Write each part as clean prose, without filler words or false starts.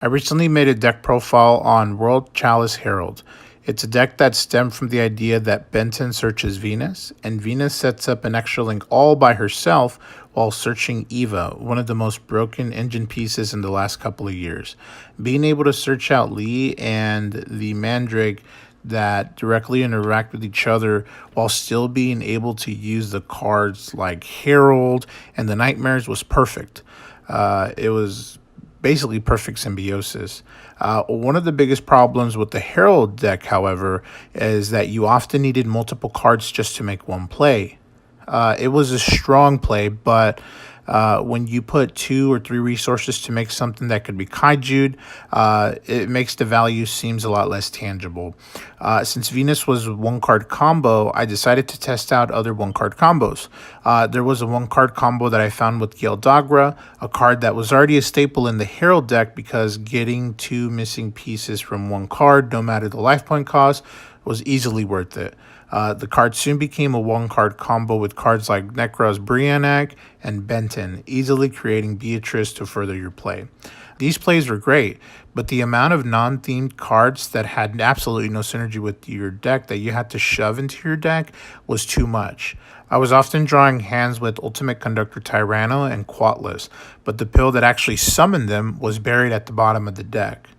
I recently made a deck profile on World Chalice Herald. It's a deck that stemmed from the idea that Benton searches Venus, and Venus sets up an extra link all by herself while searching Eva, one of the most broken engine pieces in the last couple of years. Being able to search out Lee and the Mandrake that directly interact with each other while still being able to use the cards like Herald and the Nightmares was perfect. It was basically perfect symbiosis. One of the biggest problems with the Herald deck, however, is that you often needed multiple cards just to make one play. It was a strong play, but when you put two or three resources to make something that could be kaiju'd, it makes the value seems a lot less tangible. Since Venus was a one card combo, I decided to test out other one card combos. There was a one card combo that I found with Gale Dogra, a card that was already a staple in the Herald deck because getting two missing pieces from one card, no matter the life point cost, was easily worth it. The card soon became a one-card combo with cards like Necros Brianak and Benton, easily creating Beatrice to further your play. These plays were great, but the amount of non-themed cards that had absolutely no synergy with your deck that you had to shove into your deck was too much. I was often drawing hands with Ultimate Conductor Tyranno and Quatless, but the pill that actually summoned them was buried at the bottom of the deck.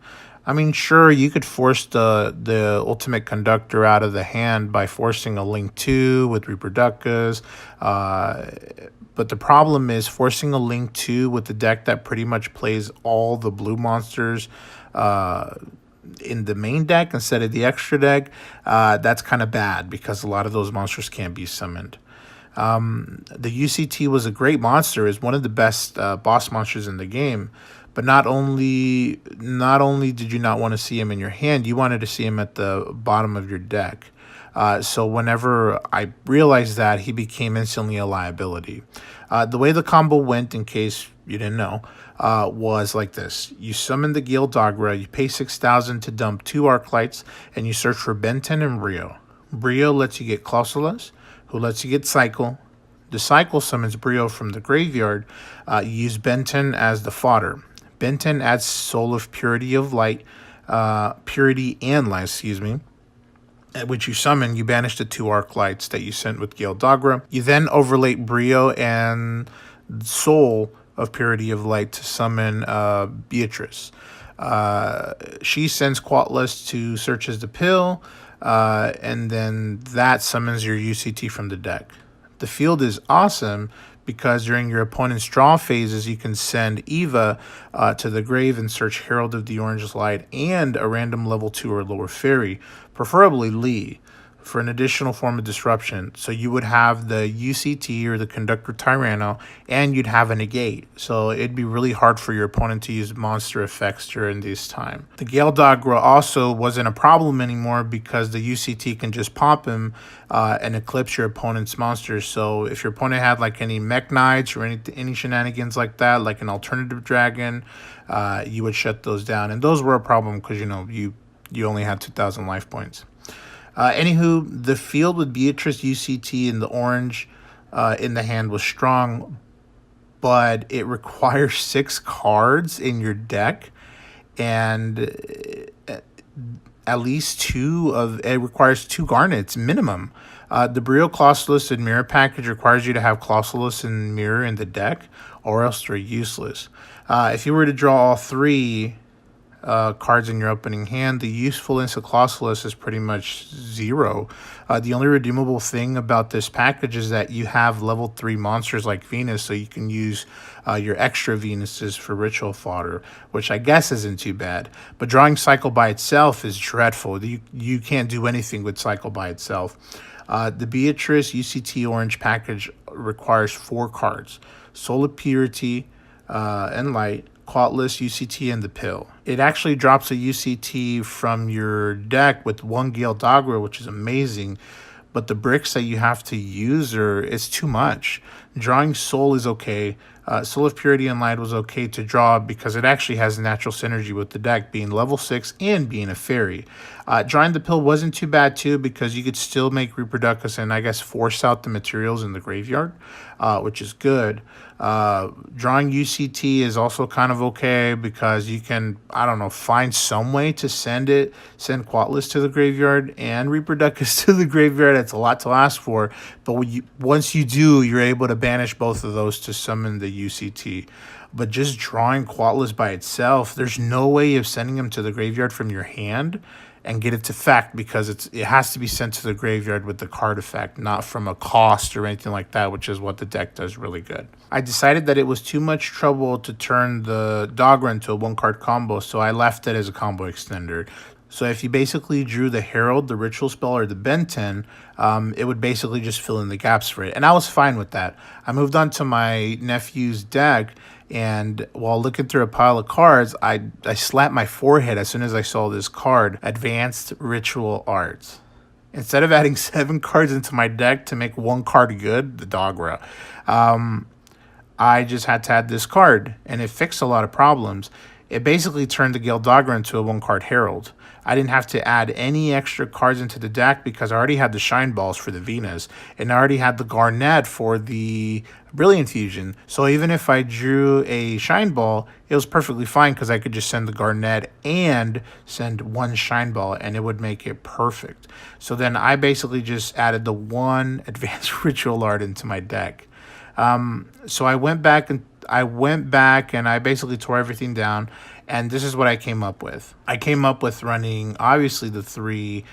I mean, sure, you could force the ultimate conductor out of the hand by forcing a Link 2 with Reproductus, but the problem is forcing a Link 2 with the deck that pretty much plays all the blue monsters in the main deck instead of the extra deck. That's kind of bad because a lot of those monsters can't be summoned. The UCT was a great monster, is one of the best boss monsters in the game. But not only did you not want to see him in your hand, you wanted to see him at the bottom of your deck. So whenever I realized that, he became instantly a liability. The way the combo went, in case you didn't know, was like this. You summon the Gale Dogra, you pay 6,000 to dump two Arclights, and you search for Benton and Brio. Brio lets you get Clausulus, who lets you get Cycle. The Cycle summons Brio from the graveyard. You use Benton as the fodder. Benton adds Soul of Purity of Light, Purity and Light, excuse me, at which you summon. You banish the two Arc Lights that you sent with Gale Dogra. You then overlay Brio and Soul of Purity of Light to summon Beatrice. She sends Quatless to search as the pill, and then that summons your UCT from the deck. The field is awesome because during your opponent's draw phases, you can send Eva to the grave and search Herald of the Orange Light and a random level 2 or lower fairy, preferably Lee, for an additional form of disruption. So you would have the UCT or the Conductor Tyranno, and you'd have a negate. So it'd be really hard for your opponent to use monster effects during this time. The Gale Dogra also wasn't a problem anymore because the UCT can just pop him and eclipse your opponent's monsters. So if your opponent had like any Mech Knights or any shenanigans like that, like an alternative dragon, you would shut those down. And those were a problem because, you only had 2,000 life points. Anywho, the field with Beatrice, UCT, and the orange in the hand was strong, but it requires 6 cards in your deck, and at least it requires 2 garnets minimum. The Brio Clausulus and Mirror package requires you to have Clausulus and Mirror in the deck, or else they're useless. If you were to draw all 3 cards in your opening hand, the usefulness of Clausulus is pretty much 0. The only redeemable thing about this package is that you have level 3 monsters like Venus, so you can use your extra Venuses for ritual fodder, which I guess isn't too bad. But drawing Cycle by itself is dreadful. You can't do anything with Cycle by itself. The Beatrice UCT Orange package requires 4 cards: Soul of Purity and Light, Quatless, UCT, and the pill. It actually drops a UCT from your deck with 1 Gale Dogra, which is amazing, but the bricks that you have to use it's too much. Drawing Soul is okay. Soul of Purity and Light was okay to draw because it actually has natural synergy with the deck, being level 6 and being a fairy. Drawing the Pill wasn't too bad too because you could still make Reproducus and I guess force out the materials in the graveyard, which is good. Drawing UCT is also kind of okay because you can, I don't know, find some way to send Quatless to the graveyard and Reproducus to the graveyard. It's a lot to ask for, but once you do, you're able to banish both of those to summon the UCT. But just drawing Quatless by itself, there's no way of sending him to the graveyard from your hand and get it to effect because it has to be sent to the graveyard with the card effect, not from a cost or anything like that, which is what the deck does really good. I decided that it was too much trouble to turn the Dogra into a one-card combo, so I left it as a combo extender. So if you basically drew the Herald, the Ritual Spell, or the Benton, it would basically just fill in the gaps for it. And I was fine with that. I moved on to my nephew's deck, and while looking through a pile of cards, I slapped my forehead as soon as I saw this card, Advanced Ritual Arts. Instead of adding 7 cards into my deck to make one card good, the Dogra, I just had to add this card, and it fixed a lot of problems. It basically turned the Gale Dogra into a one-card Herald. I didn't have to add any extra cards into the deck because I already had the Shine Balls for the Venus, and I already had the Garnet for the Brilliant Fusion. So even if I drew a Shine Ball, it was perfectly fine because I could just send the Garnet and send one Shine Ball, and it would make it perfect. So then I basically just added the one Advanced Ritual Art into my deck. So I went back and I basically tore everything down, and this is what I came up with. I came up with running obviously the three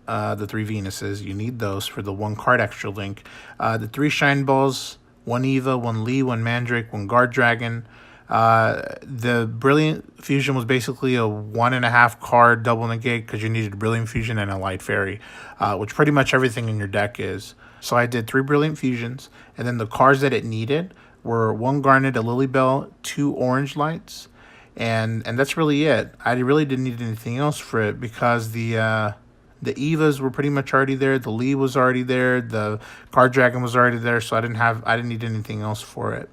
Venuses. You need those for the one card extra link. The 3 Shine Balls, 1 Eva, 1 Lee, 1 Mandrake, 1 Guard Dragon. The Brilliant Fusion was basically a 1.5 card double negate because you needed Brilliant Fusion and a Light Fairy, which pretty much everything in your deck is. So I did 3 Brilliant Fusions, and then the cards that it needed were 1 Garnet, a Lilybell, 2 Orange Lights, and that's really it. I really didn't need anything else for it because the Evas were pretty much already there. The Lee was already there. The Card Dragon was already there, so I didn't need anything else for it.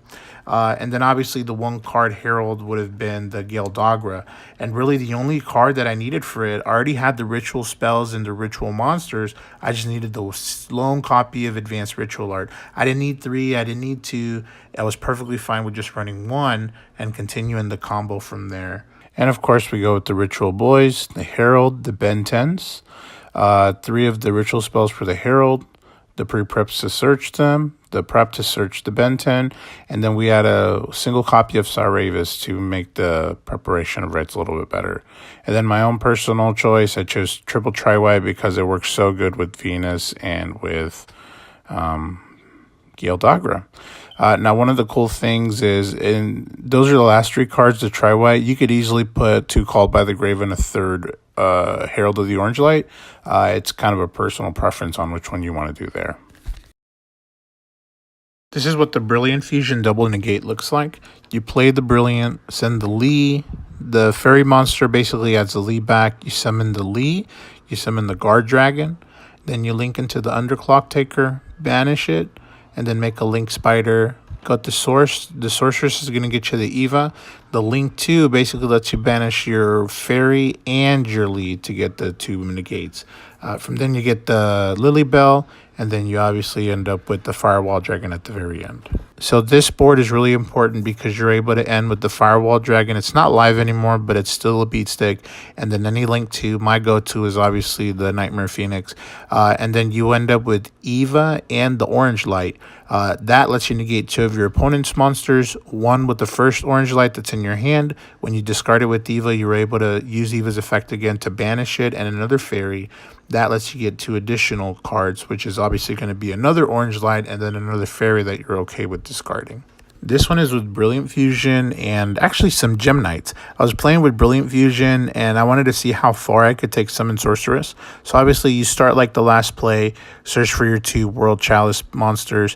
And then obviously the one card Herald would have been the Gale Dogra. And really the only card that I needed for it, I already had the Ritual Spells and the Ritual Monsters. I just needed the lone copy of Advanced Ritual Art. I didn't need 3, I didn't need 2. I was perfectly fine with just running 1 and continuing the combo from there. And of course we go with the Ritual Boys, the Herald, the Ben 10s. 3 of the Ritual Spells for the Herald, the pre-preps to search them, the prep to search the Ben 10, and then we had a single copy of Saravis to make the preparation of reds a little bit better. And then my own personal choice, I chose Triple Tri-White because it works so good with Venus and with Gale Dogra. Now, one of the cool things is, those are the last 3 cards to Tri-White. You could easily put 2 Called by the Grave and a 3rd Herald of the Orange Light. It's kind of a personal preference on which one you want to do there. This is what the Brilliant Fusion Double Negate looks like. You play the Brilliant, send the Lee. The Fairy Monster basically adds the Lee back. You summon the Lee. You summon the Guard Dragon. Then you link into the Underclock Taker, banish it, and then make a Link Spider. Got the Source. The Sorceress is going to get you the Eva. The Link 2 basically lets you banish your Fairy and your Lee to get the 2 negates. From then you get the Lilybell, and then you obviously end up with the Firewall Dragon at the very end. So this board is really important because you're able to end with the Firewall Dragon. It's not live anymore, but it's still a beat stick. And then any Link 2, my go-to is obviously the Nightmare Phoenix. And then you end up with Eva and the Orange Light. That lets you negate 2 of your opponent's monsters, 1 with the first Orange Light that's in your hand. When you discard it with Eva, you're able to use Eva's effect again to banish it, and another Fairy. That lets you get 2 additional cards, which is obviously going to be another Orange Light and then another Fairy that you're okay with discarding. This one is with Brilliant Fusion and actually some Gem Knights. I was playing with Brilliant Fusion and I wanted to see how far I could take Summon Sorceress. So obviously you start like the last play, search for your 2 World Chalice monsters.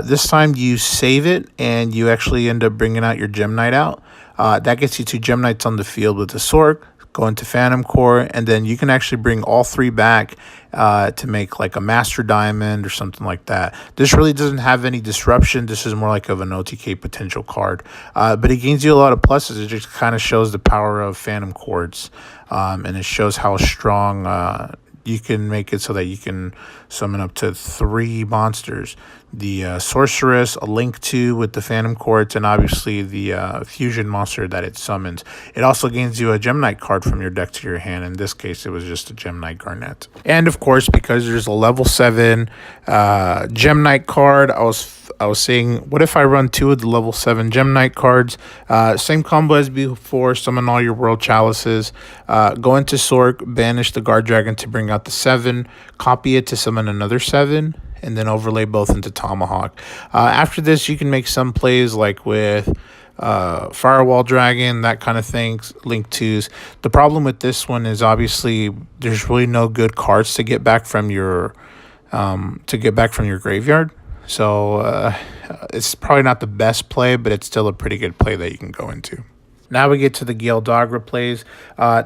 This time you save it and you actually end up bringing out your Gem Knight out. That gets you 2 Gem Knights on the field with the sword. go into Phantom Core, and then you can actually bring all three back to make like a Master Diamond or something like that. This really doesn't have any disruption. This is more like of an OTK potential card, but it gains you a lot of pluses. It just kind of shows the power of Phantom Chords, and it shows how strong you can make it so that you can summon up to 3 monsters. The Sorceress, a Link 2 with the Phantom Quartz, and obviously the Fusion monster that it summons. It also gains you a Gem Knight card from your deck to your hand. In this case, it was just a Gem Knight Garnet. And of course, because there's a level 7 Gem Knight card, I was saying, what if I run 2 of the level 7 Gem Knight cards? Same combo as before, summon all your World Chalices, go into Sork, banish the Guard Dragon to bring out the 7, copy it to summon another 7, and then overlay both into Tomahawk. After this, you can make some plays like with Firewall Dragon, that kind of thing, Link 2s. The problem with this one is obviously there's really no good cards to get back from your graveyard. So it's probably not the best play, but it's still a pretty good play that you can go into. Now we get to the Gale Dogra plays.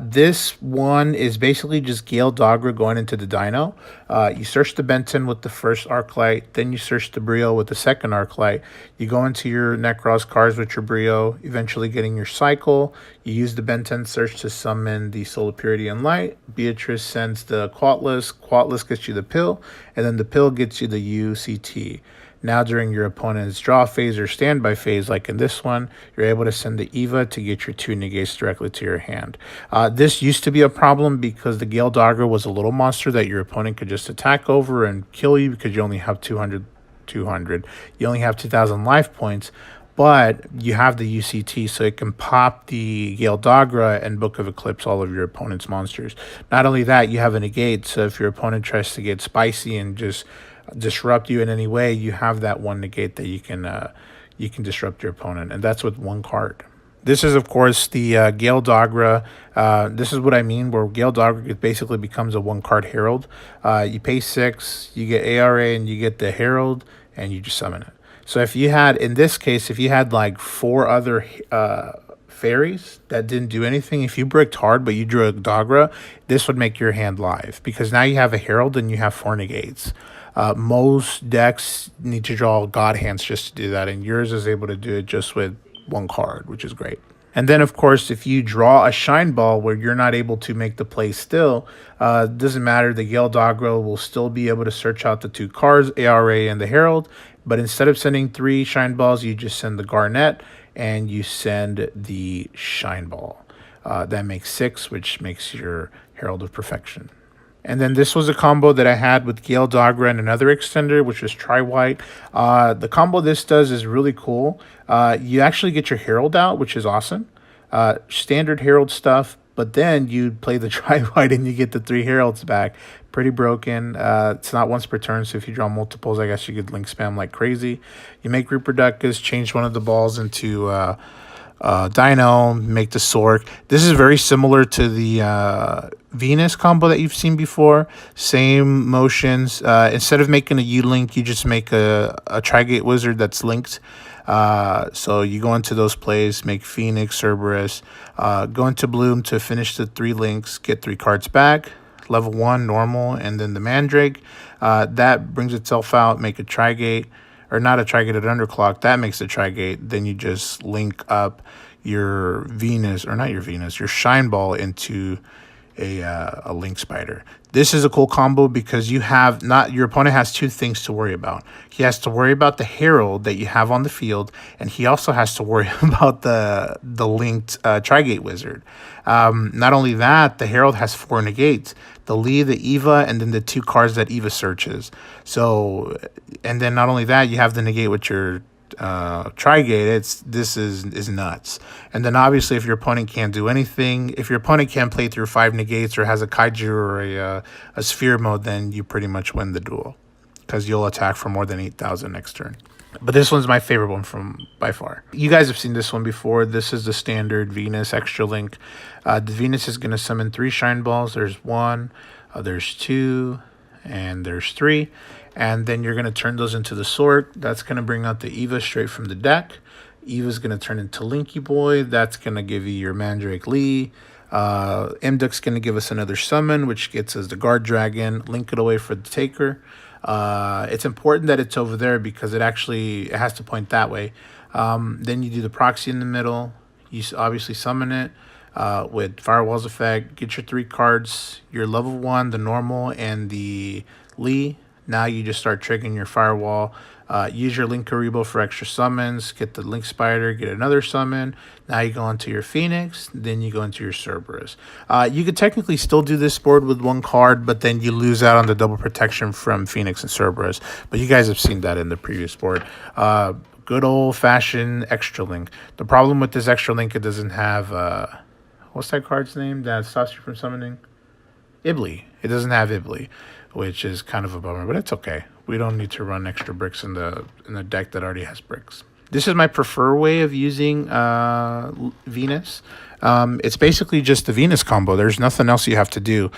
This one is basically just Gale Dogra going into the Dino. You search the Benton with the first Arclight, then you search the Brio with the second Arclight. You go into your Necros cards with your Brio, eventually getting your Cycle. You use the Benton search to summon the Soul of Purity and Light. Beatrice sends the Quatless. Quatless gets you the Pill, and then the Pill gets you the UCT. Now during your opponent's draw phase or standby phase, like in this one, you're able to send the Eva to get your 2 negates directly to your hand. This used to be a problem because the Gale Dogger was a little monster that your opponent could just attack over and kill you because you only have 200. You only have 2,000 life points, but you have the UCT, so it can pop the Gale Dogra and Book of Eclipse all of your opponent's monsters. Not only that, you have a negate, so if your opponent tries to get spicy and just disrupt you in any way, you have that one negate that you can disrupt your opponent, and that's with 1 card. This is, of course, the Gale Dogra. This is what I mean, where Gale Dogra basically becomes a 1-card Herald. You pay 6, you get ARA, and you get the Herald, and you just summon it. So if you had, in this case, if you had like 4 other fairies that didn't do anything, if you bricked hard but you drew a Dogra, this would make your hand live, because now you have a Herald and you have 4 negates. Most decks need to draw God hands just to do that, and yours is able to do it just with 1 card, which is great. And then, of course, if you draw a Shine Ball where you're not able to make the play still, doesn't matter. The Gale Dogra will still be able to search out the 2 cards, ARA and the Herald, but instead of sending 3 Shine Balls, you just send the Garnet and you send the Shine Ball. That makes 6, which makes your Herald of Perfection. And then this was a combo that I had with Gale Dogra and another extender, which was Tri-White. The combo this does is really cool. You actually get your Herald out, which is awesome. Standard Herald stuff, but then you play the Tri-White and you get the 3 Heralds back. Pretty broken. It's not once per turn, so if you draw multiples, I guess you could link spam like crazy. You make Reproductus, change one of the balls into Dino, make the Sork. This is very similar to the Venus combo that you've seen before. Same motions. Instead of making a U-Link, you just make a Trigate Wizard that's linked. So you go into those plays, make Phoenix, Cerberus, go into Bloom to finish the 3 links, get 3 cards back. Level 1, normal, and then the Mandrake. That brings itself out, make a Trigate. Or not a Trigate at Underclock, that makes a Trigate. Then you just link up your Venus, or not your Venus, your Shine Ball into a Link Spider. This is a cool combo because you have your opponent has 2 things to worry about. He has to worry about the Herald that you have on the field, and he also has to worry about the linked Trigate Wizard. Not only that, the Herald has 4 negates. The Lee, the Eva, and then the 2 cards that Eva searches. So, and then not only that, you have the negate with your Trigate. This is nuts. And then obviously, if your opponent can't do anything, if your opponent can't play through 5 negates or has a Kaiju or a Sphere mode, then you pretty much win the duel, because you'll attack for more than 8,000 next turn. But this one's my favorite one by far. You guys have seen this one before. This is the standard Venus Extra Link. The Venus is going to summon 3 Shine Balls. There's 1, there's 2, and there's 3. And then you're going to turn those into the Sork. That's going to bring out the Eva straight from the deck. Eva's going to turn into Linky Boy. That's going to give you your Mandrake Lee. Imduk's going to give us another summon, which gets us the guard dragon. Link it away for the taker. It's important that it's over there because it has to point that way. Then you do the proxy in the middle. You obviously summon it with Firewall's effect. Get your 3 cards, your level 1, the normal, and the Lee. Now you just start triggering your Firewall. Use your Link Karibo for extra summons. Get the Link Spider, get another summon. Now you go into your Phoenix, then you go into your Cerberus. You could technically still do this board with 1 card, but then you lose out on the double protection from Phoenix and Cerberus. But you guys have seen that in the previous board. Good old-fashioned extra link. The problem with this extra link, it doesn't have... what's that card's name that stops you from summoning? Ibli. It doesn't have Ibli, which is kind of a bummer, but it's okay. We don't need to run extra bricks in the deck that already has bricks. This is my preferred way of using Venus. It's basically just the Venus combo. There's nothing else you have to do.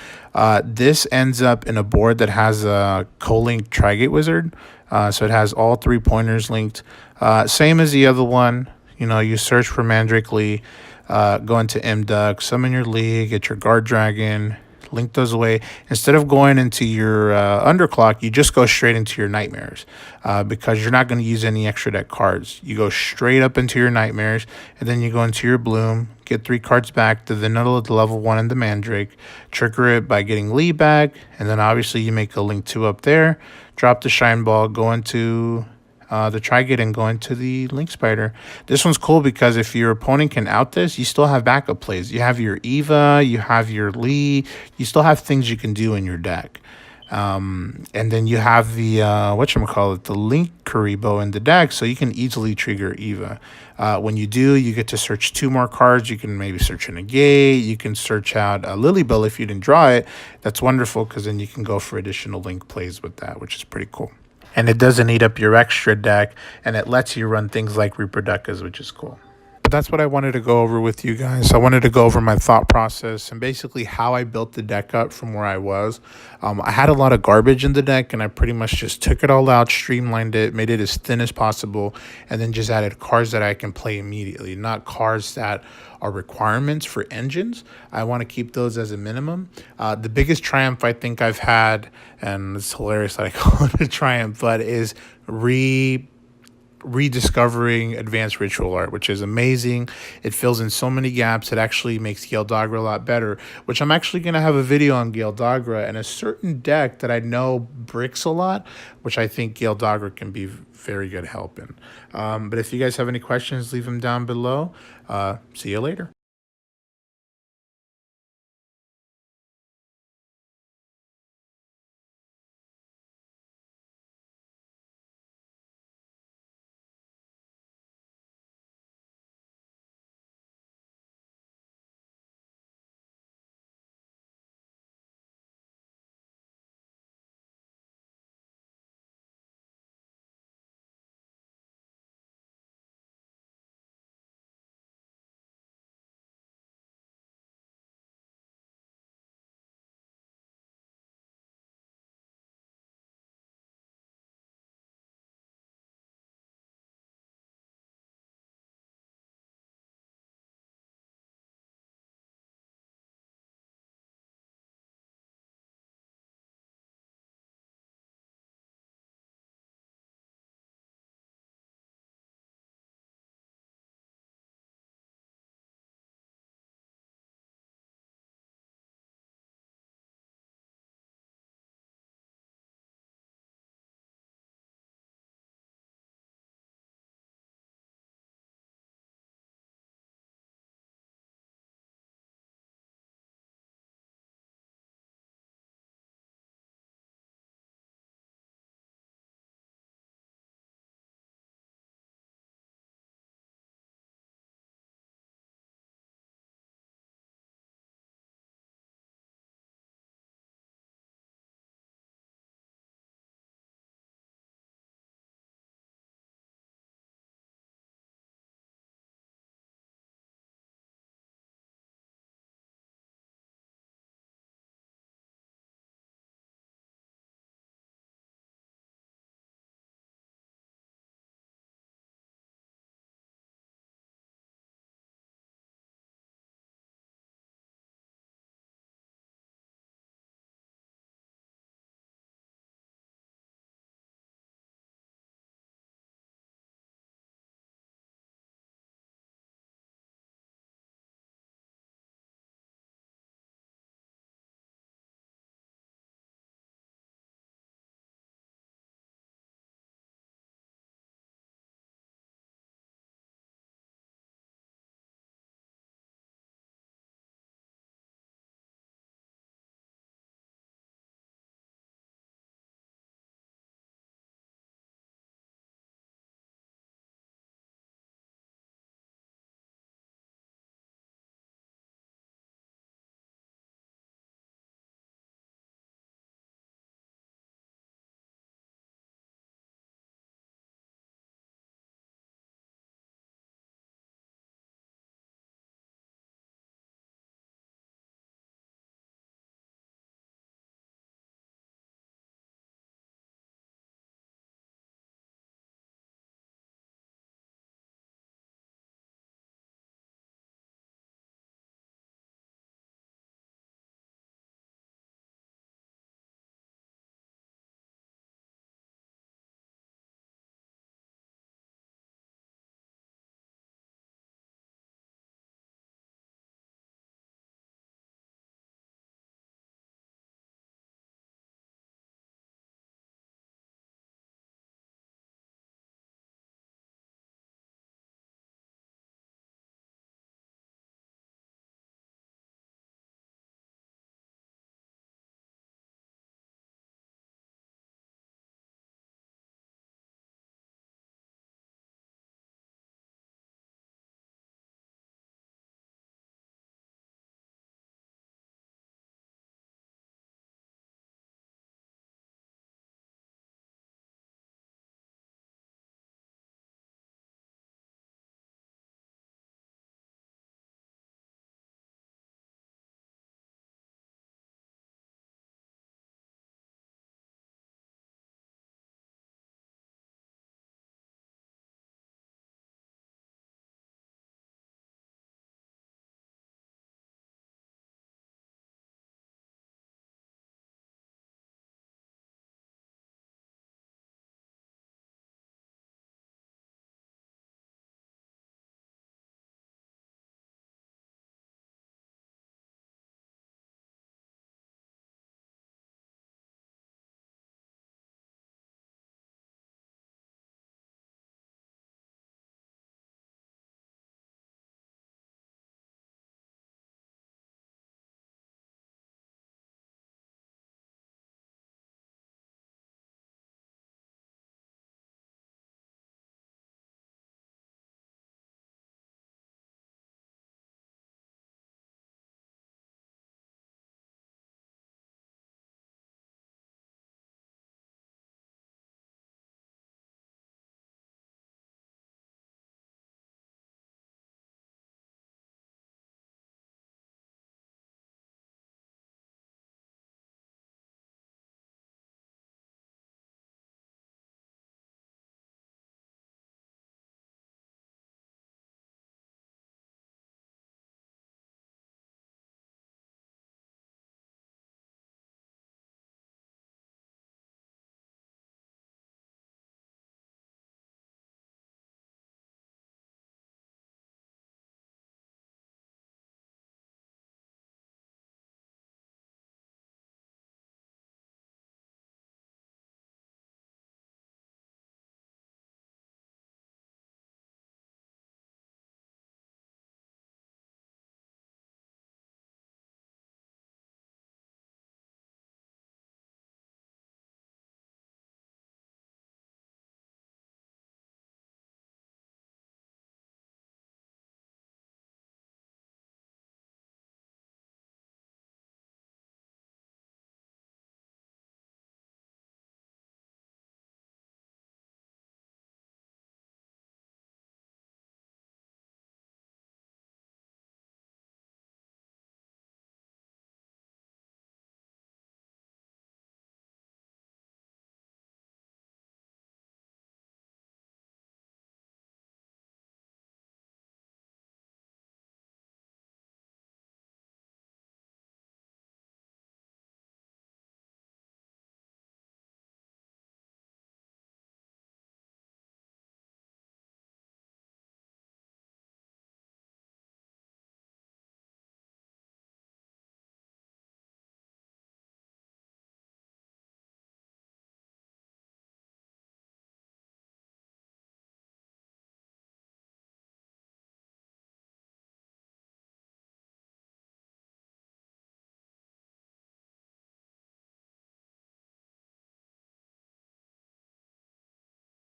This ends up in a board that has a co-linked Trigate Wizard. So it has all 3 pointers linked. Same as the other one. You know, you search for Mandrake Lee, go into Imduk, summon your Lee, get your Guard Dragon, link those away. Instead of going into your Underclock, you just go straight into your Nightmares because you're not going to use any extra deck cards. You go straight up into your Nightmares, and then you go into your Bloom, get 3 cards back, the Vanilla, the level 1, and the Mandrake, trigger it by getting Lee back, and then obviously you make a Link 2 up there, drop the Shine Ball, go into... the Trigate and go into the Link Spider. This one's cool because if your opponent can out this, you still have backup plays. You have your Eva, you have your Lee, you still have things you can do in your deck. And then you have the, whatchamacallit, the Link Karibo in the deck, so you can easily trigger Eva. When you do, you get to search 2 more cards. You can maybe search a Negate. You can search out a Lilybell if you didn't draw it. That's wonderful because then you can go for additional Link plays with that, which is pretty cool. And it doesn't eat up your extra deck, and it lets you run things like Reproducas, which is cool. But that's what I wanted to go over with you guys. I wanted to go over my thought process and basically how I built the deck up from where I was. I had a lot of garbage in the deck, and I pretty much just took it all out, streamlined it, made it as thin as possible, and then just added cards that I can play immediately, not cards that are requirements for engines. I want to keep those as a minimum. The biggest triumph I think I've had, and it's hilarious that I call it a triumph, but is rediscovering Advanced Ritual Art, which is amazing. It fills in so many gaps. It actually makes Gale Dogra a lot better, which I'm actually going to have a video on Gale Dogra and a certain deck that I know bricks a lot, which I think Gale Dogra can be very good help in. But if you guys have any questions, leave them down below. See you later.